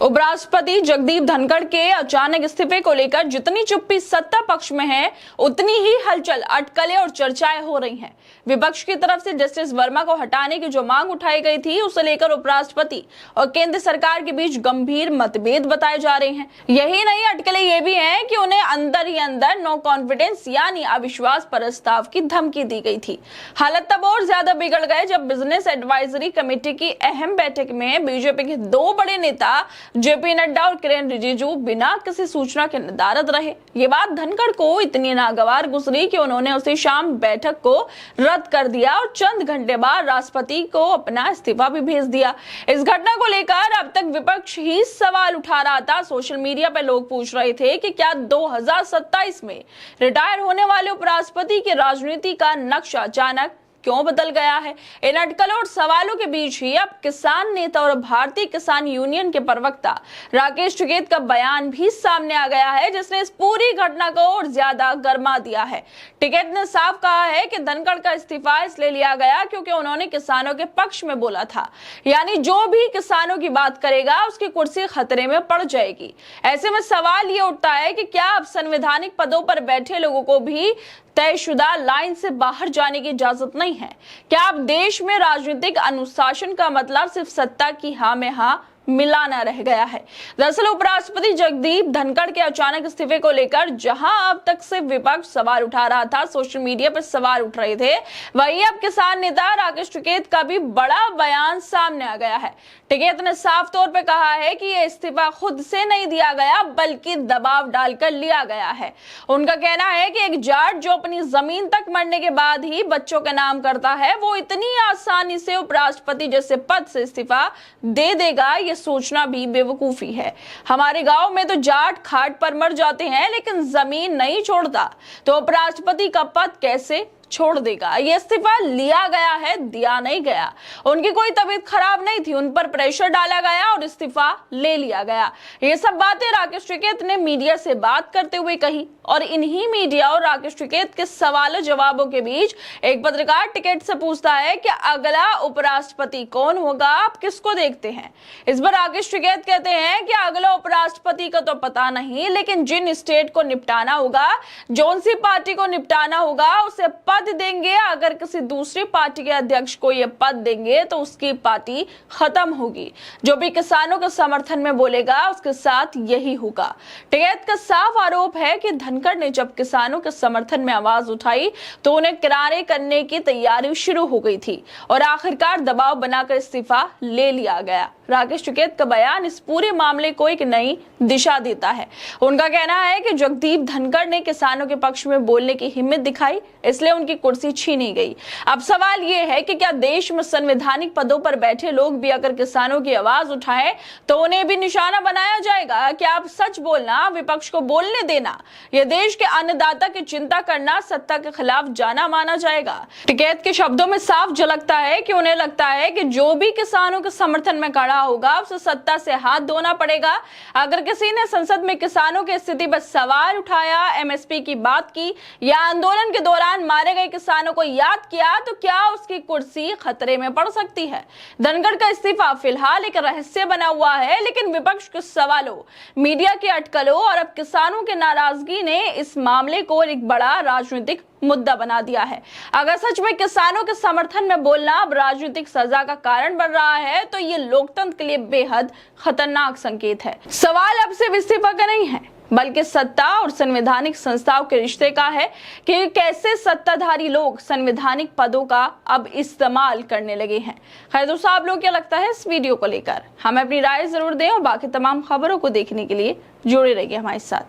उपराष्ट्रपति जगदीप धनखड़ के अचानक इस्तीफे को लेकर जितनी चुप्पी सत्ता पक्ष में है, उतनी ही हलचल, अटकलें और चर्चाएं हो रही हैं। विपक्ष की तरफ से जस्टिस वर्मा को हटाने की जो मांग उठाई गई थी, उसे लेकर उपराष्ट्रपति और केंद्र सरकार के बीच गंभीर मतभेद बताए जा रहे हैं। यही नहीं, अटकलें ये भी हैं कि उन्हें अंदर ही अंदर नो कॉन्फिडेंस यानी अविश्वास प्रस्ताव की धमकी दी गई थी। हालत तब और ज्यादा बिगड़ गए जब बिजनेस एडवाइजरी कमेटी की अहम बैठक में बीजेपी के दो बड़े नेता जेपी नड्डा और किरेन रिजिजू बिना किसी सूचना के नदारद रहे। ये बात धनखड़ को इतनी नागवार गुजरी कि उन्होंने उसी शाम बैठक को रद्द कर दिया और चंद घंटे बाद राष्ट्रपति को अपना इस्तीफा भी भेज दिया। इस घटना को लेकर अब तक विपक्ष ही सवाल उठा रहा था। सोशल मीडिया पर लोग पूछ रहे थे कि क्या 2027 में रिटायर होने वाले उपराष्ट्रपति की राजनीति का नक्शा अचानक क्यों बदल गया है। इन अटकलों और सवालों के बीच ही अब किसान नेता और भारतीय किसान यूनियन के प्रवक्ता राकेश टिकैत का बयान भी सामने आ गया है, जिसने इस पूरी घटना को और ज्यादा गर्मा दिया है। टिकैत ने साफ कहा है कि धनखड़ का इस्तीफा इसलिए लिया गया क्योंकि उन्होंने किसानों के पक्ष में बोला था, यानी जो भी किसानों की बात करेगा उसकी कुर्सी खतरे में पड़ जाएगी। ऐसे में सवाल ये उठता है कि क्या अब संवैधानिक पदों पर बैठे लोगों को भी तयशुदा लाइन से बाहर जाने की इजाजत नहीं है? क्या अब देश में राजनीतिक अनुशासन का मतलब सिर्फ सत्ता की हाँ में हाँ मिलाना रह गया है? दरअसल उपराष्ट्रपति जगदीप धनखड़ के अचानक इस्तीफे को लेकर जहां अब तक से विपक्ष सवाल उठा रहा था, सोशल मीडिया पर सवाल उठ रहे थे, वहीं अब किसान नेता राकेश टिकैत का भी बड़ा बयान सामने आ गया है। टिकैत ने साफ तौर पर कहा है कि यह इस्तीफा खुद से नहीं दिया गया बल्कि दबाव डालकर लिया गया है। उनका कहना है कि एक जाट जो अपनी जमीन तक मरने के बाद ही बच्चों के नाम करता है, वो इतनी आसानी से उपराष्ट्रपति जैसे पद से इस्तीफा दे देगा, ये सोचना भी बेवकूफी है। हमारे गांव में तो जाट खाट पर मर जाते हैं लेकिन जमीन नहीं छोड़ता, तो उपराष्ट्रपति का पद कैसे छोड़ देगा? ये इस्तीफा लिया गया है, दिया नहीं गया। उनकी कोई तबीयत खराब नहीं थी, उन पर प्रेशर डाला गया और इस्तीफा ले लिया गया। ये सब बातें राकेश टिकैत ने मीडिया से बात करते हुए कही और इन्हीं मीडिया और राकेश टिकैत के सवालों जवाबों के बीच एक पत्रकार टिकैत से पूछता है कि अगला उपराष्ट्रपति कौन होगा, आप किसको देखते हैं? इस पर राकेश टिकैत कहते हैं कि अगला उपराष्ट्रपति का तो पता नहीं, लेकिन जिन स्टेट को निपटाना होगा, जौन सी पार्टी को निपटाना होगा, उसे पद देंगे। अगर किसी दूसरी पार्टी के अध्यक्ष को यह पद देंगे तो उसकी पार्टी खत्म होगी। जो भी किसानों के समर्थन में बोलेगा उसके साथ यही होगा। टिकैत का साफ आरोप है कि धनखड़ ने जब किसानों के समर्थन में आवाज उठाई तो उन्हें किनारे करने की तैयारी शुरू हो गई थी और आखिरकार दबाव बनाकर इस्तीफा ले लिया गया। राकेश टिकैत का बयान इस पूरे मामले को एक नई दिशा देता है। उनका कहना है कि जगदीप धनखड़ ने किसानों के पक्ष में बोलने की हिम्मत दिखाई, इसलिए उनकी कुर्सी छीनी गई। अब सवाल यह है कि क्या देश में संवैधानिक पदों पर बैठे लोग भी अगर किसानों की आवाज उठाएं तो उन्हें भी निशाना बनाया जाएगा? क्या आप सच बोलना, विपक्ष को बोलने देना, यह देश के अन्नदाता की चिंता करना सत्ता के खिलाफ जाना माना जाएगा? टिकैत के शब्दों में साफ झलकता है कि उन्हें लगता है कि जो भी किसानों के समर्थन में खड़ा होगा उसे सत्ता से हाथ धोना पड़ेगा। अगर किसी ने संसद में किसानों की स्थिति पर सवाल उठाया, एमएसपी की बात की या आंदोलन के दौरान मारे गए किसानों को याद किया, तो क्या उसकी कुर्सी खतरे में पड़ सकती है? धनखड़ का इस्तीफा फिलहाल एक रहस्य बना हुआ है, लेकिन विपक्ष के सवालों, मीडिया की अटकलों और अब किसानों की नाराजगी ने इस मामले को एक बड़ा राजनीतिक मुद्दा बना दिया है। अगर सच में किसानों के समर्थन में बोलना अब राजनीतिक सजा का कारण बन रहा है तो ये लोकतंत्र के लिए बेहद खतरनाक संकेत है। सवाल अब सिर्फ इस्तीफा का नहीं है, बल्कि सत्ता और संवैधानिक संस्थाओं के रिश्ते का है कि कैसे सत्ताधारी लोग संवैधानिक पदों का अब इस्तेमाल करने लगे हैं। खैर दोस्तों, आप लोग क्या लगता है इस वीडियो को लेकर? हमें अपनी राय जरूर दें और बाकी तमाम खबरों को देखने के लिए जुड़े रहिए हमारे साथ।